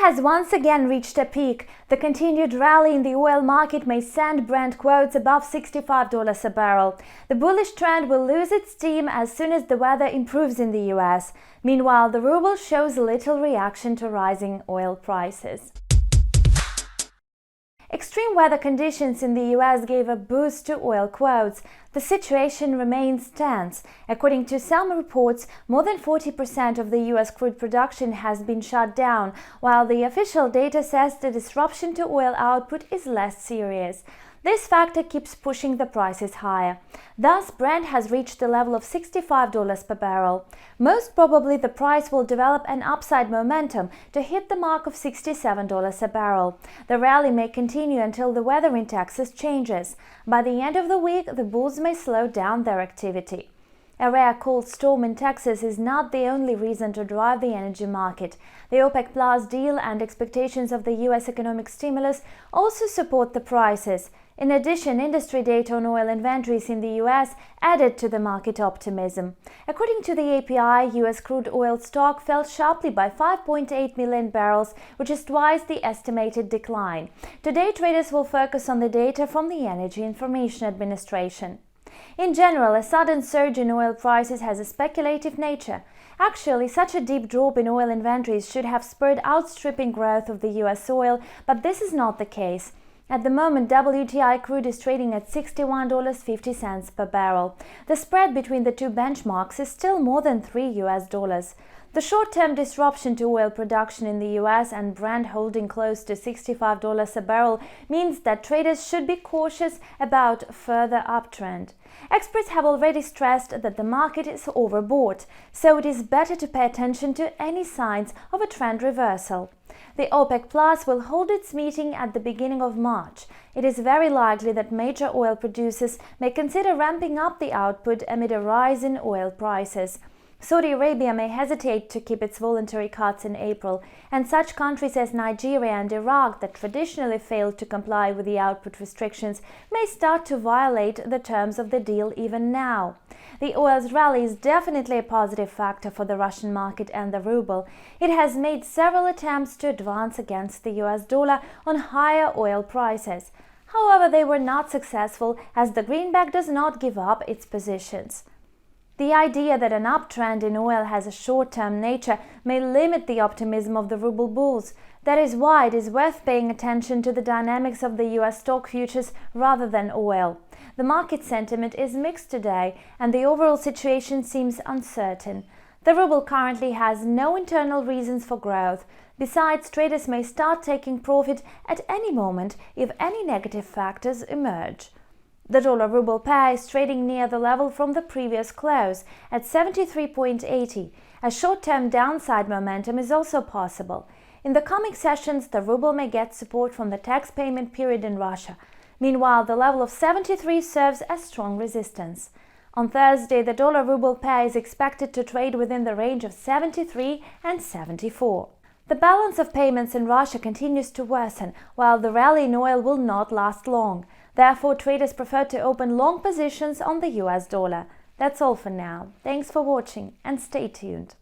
has once again reached a peak. The continued rally in the oil market may send Brent quotes above $65 a barrel. The bullish trend will lose its steam as soon as the weather improves in the US. Meanwhile, the ruble shows little reaction to rising oil prices. Extreme weather conditions in the US gave a boost to oil quotes. The situation remains tense. According to some reports, more than 40% of the US crude production has been shut down, while the official data says the disruption to oil output is less serious. This factor keeps pushing the prices higher. Thus, Brent has reached the level of $65 per barrel. Most probably, the price will develop an upside momentum to hit the mark of $67 a barrel. The rally may continue until the weather in Texas changes. By the end of the week, the bulls may slow down their activity. A rare cold storm in Texas is not the only reason to drive the energy market. The OPEC Plus deal and expectations of the U.S. economic stimulus also support the prices. In addition, industry data on oil inventories in the U.S. added to the market optimism. According to the API, U.S. crude oil stock fell sharply by 5.8 million barrels, which is twice the estimated decline. Today, traders will focus on the data from the Energy Information Administration. In general, a sudden surge in oil prices has a speculative nature. Actually, such a deep drop in oil inventories should have spurred outstripping growth of the U.S. oil, but this is not the case. At the moment, WTI crude is trading at $61.50 per barrel. The spread between the two benchmarks is still more than $3. The short-term disruption to oil production in the US and Brent holding close to $65 a barrel means that traders should be cautious about further uptrend. Experts have already stressed that the market is overbought, so it is better to pay attention to any signs of a trend reversal. The OPEC Plus will hold its meeting at the beginning of March. It is very likely that major oil producers may consider ramping up the output amid a rise in oil prices. Saudi Arabia may hesitate to keep its voluntary cuts in April, and such countries as Nigeria and Iraq that traditionally failed to comply with the output restrictions may start to violate the terms of the deal even now. The oil's rally is definitely a positive factor for the Russian market and the ruble. It has made several attempts to advance against the US dollar on higher oil prices. However, they were not successful as the greenback does not give up its positions. The idea that an uptrend in oil has a short-term nature may limit the optimism of the ruble bulls. That is why it is worth paying attention to the dynamics of the US stock futures rather than oil. The market sentiment is mixed today, and the overall situation seems uncertain. The ruble currently has no internal reasons for growth. Besides, traders may start taking profit at any moment if any negative factors emerge. The dollar-ruble pair is trading near the level from the previous close at 73.80. A short-term downside momentum is also possible. In the coming sessions, the ruble may get support from the tax payment period in Russia. Meanwhile, the level of 73 serves as strong resistance. On Thursday, the dollar-ruble pair is expected to trade within the range of 73 and 74. The balance of payments in Russia continues to worsen, while the rally in oil will not last long. Therefore, traders prefer to open long positions on the US dollar. That's all for now. Thanks for watching and stay tuned.